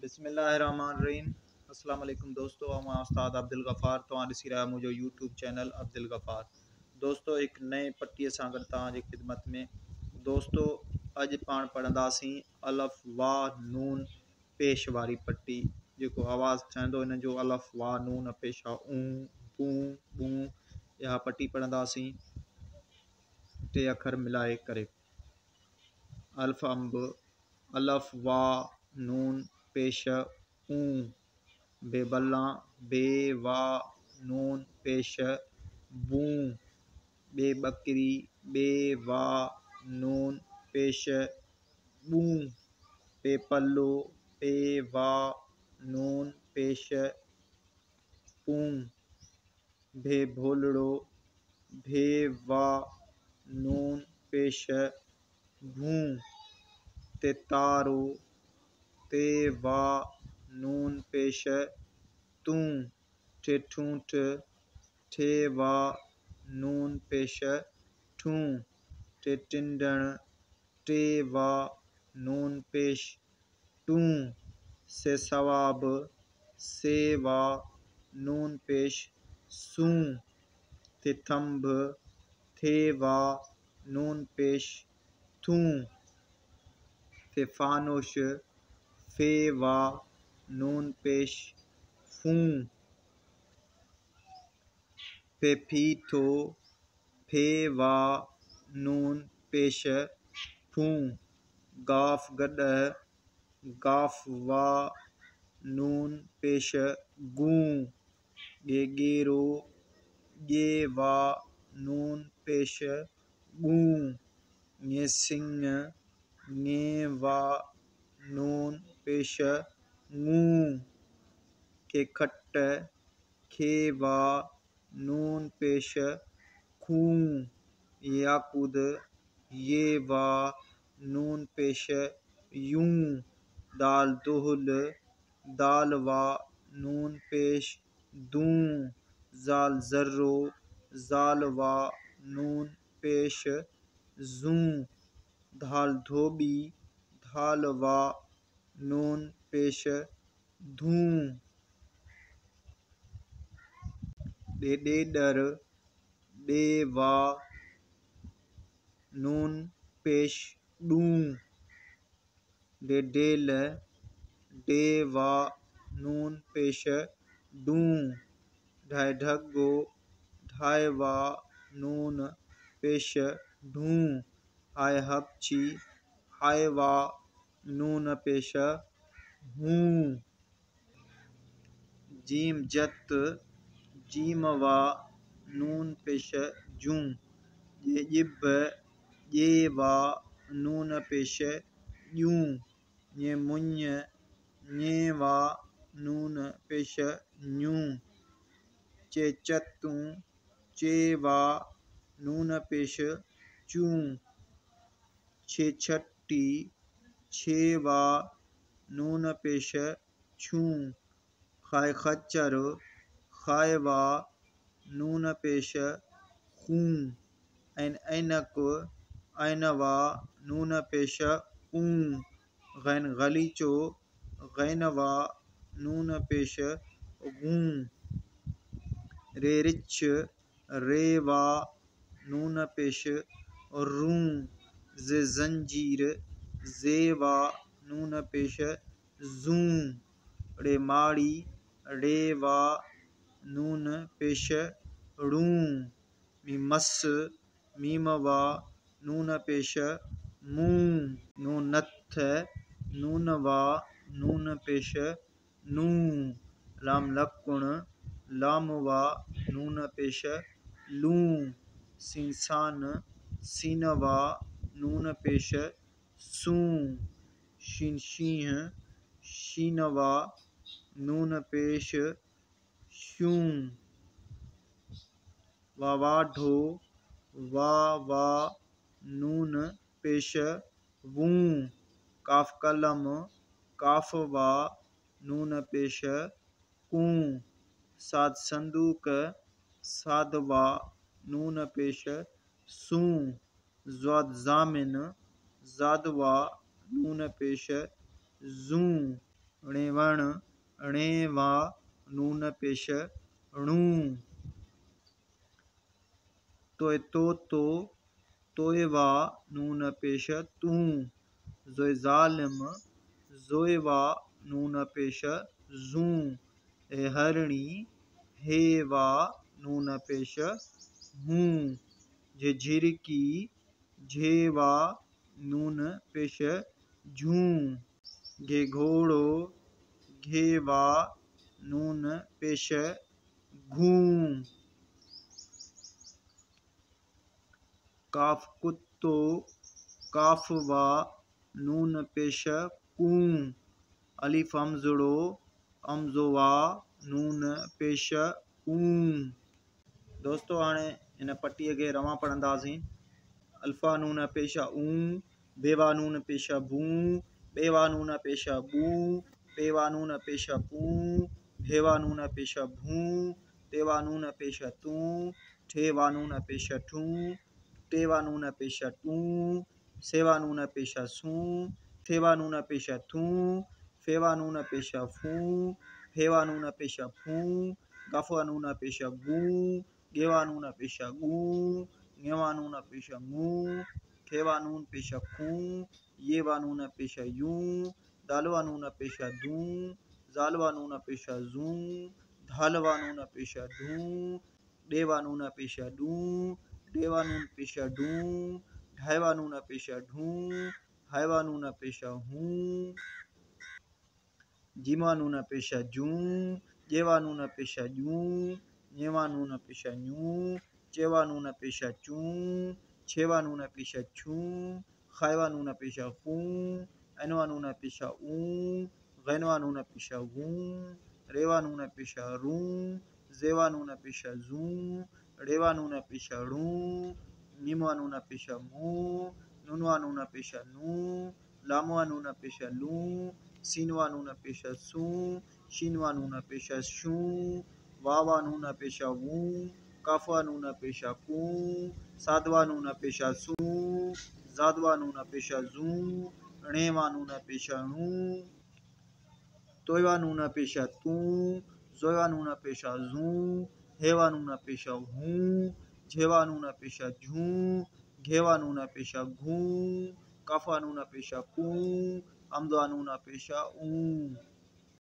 बिस्मिल्लाहिर्रहमानिर्रहीम। अस्सलाम वालेकुम दोस्तों, मैं उस्ताद अब्दुल गफ़ार तो ॾिसी रहा मुझे यूट्यूब चैनल अब्दुल गफ़ार। दोस्तों एक नए पट्टीअ सां गॾु तव्हांजी ख़िदमत में। दोस्तों अॼु पाण पढ़ंदासीं अलफ़ वाह नून पेश वारी पट्टी, जेको आवाज़ ठहंदो इन जो अलफ़ वाह नून पेश ऊ पू बू। इहा पट्टी पढ़ंदासीं टे अखर मिलाए करे। अल्फ़ अंब अलफ़ वाह नून पेश ऊ। बेबल्ला बे वाह नून पेश बू। बेबकरी बे वाह नून पेश बू। बेपल्लो बे वाह नून पेश पू। भेभोलड़ो भे वाह नून पेश भू। तेतारो ते वाह नून पेश तू। ठेठूठ ठे वाह नून पेश ठू। टेटिंडण टे वाह नून पेश टू। से सवाब से वाह नून पेश सू। थे थंभ थे वाह नून पेश थू। फे फानोश फे वाह नून पेश फू। फे फीथो फे वाह नून पेश फू। गाफ गॾह गाफ वाह नून पेश गू। गेगेरो गे वाह नून पेश गू। गेसिंग गे वाह नून पेश गू। खेखट खे वाह नून पेश खू। याकूद ये वाह नून पेश यूं। दाल दुहल दाल वाह नून पेश दूं। जाल ज़र्रो जाल वाह नून पेश जूं। धाल धोबी धाल वाह नून पेश धूं। ॾेॾर ॾे वाह नून पेश ॾूं। ढेल ढे वाह नून पेश डूं। ढाई ढाए वाह नून पेश ढूं। हाय हपची हाय वाह नून पेश हूं। जीम जत जीम वाह नून पेश जूं। ॼिब ॼे वाह नून पेश ॼूं। मुञ ञे वाह नून पेश ञूं। चेचतूं चे वाह नून पेश चूं। छेछटी छे वाह नून पेश छूं। खाए खच्चर खाए वाह नून पेश खूं। ऐनक ऐन वाह नून पेश ऊं। गैन गलीचो गैन वाह नून पेश गूं। रे रिछ रे वाह नून पेश रूं। जे जंजीर जे वाह नून पेश जूं। ड़े माड़ी ड़े वाह नून पेश ड़ूं। मीमस मीम वाह नून पेश मूं। नून नथ नून वाह नून पेश नूं। लाम लकुण लाम वाह नून पेश लूं। सींसान सीन वाह नून पेश सूं। शीन शींह शीन वाह नून पेश शूं। वावाढो वाह वाह नून पेश वूं। काफ कलम काफ वाह नून पेश कूं। साद संदूक साद वाह नून पेश सूं। ज़्वाद ज़ामिन ज़ाद वाह नून पेश जूं। णे वण, णे वा, नून पेश णू, तोय तो, तोय वा, नून पेश तूं, जोय जालिम, जोय वा, नून पेश जूं, हे हरणी, हे वा, नून पेश हूं, जे झिरकी, झे वा, नून पेश झूं, घे घोड़ो, घे वा, नून पेश घूं, काफ कुत्तो, काफ वा, नून पेश कूं, अलिफ हमजड़ो, हमजो वा, नून पेश ऊं। दोस्तों हाणे इन पट्टीअ खे रवां पढ़ंदासीं। अल्फा नून पेशा ऊं, बेवा नून पेशा बूं, बेवा नून पेशा बूं, पेवा नून पेशा पूं, भेवा नून पेशा भूं, तेवा नून पेशा तूं, ठेवा नून पेशा ठूं, टेवा नून पेशा टूं, सेवा नून पेशा सूं, फेवा नून पेशा थूं, फेवा नून पेशा फूं, फेवा नून पेशा फूं, गफवा नून पेशा गूं, गेवा नून पेशा गूं, गेवा नून पेशा गूं, खेवा नून पेशा खूं, येवा नून पेशा यूं, दालवा नून पेशा दूं, जालवा नून पेशा जूं, धालवा नून पेशा दूं, डेवा नून पेशा दूं, डेवा नून पेशा डूं, ढाईवा नून पेशा ढूं, हाईवा नून पेशा हूं, जीमा नून पेशा जूं, जेवा नून पेशा यूं, नेवा नून पेशा यूं, चेवा नून पेशा चूं, छेवा नून पेशा छूं, खायवा नून पेशा खूं, एनवा नून पेशा ऊं, गैनवा नून पेशा गूं, रेवा नून पेशा रूं, जेवा नून पेशा जूं, रेवा नून पेशा ड़ूं, नीमवा नून पेशा मूं, नूनवा नून पेशा नूं, लामवा नून पेशा लूं, सीनवा नून पेशा सूं, शीनवा नून पेशा शूं, वावा नून पेशा वूं, काफवा नून पेशा कूं, सादवा नून पेशा सूं, जादवा नून पेशा जूं, णेवा नून पेशा णूं, तोयवा नून पेशा तूं, जोयवा नून पेशा जूं, हेवा नून पेशा हूं, झेवा नून पेशा झूं, घेवा नून पेशा घूं, कफवा नून पेशा कूं, हमदवा नून पेशा ऊं।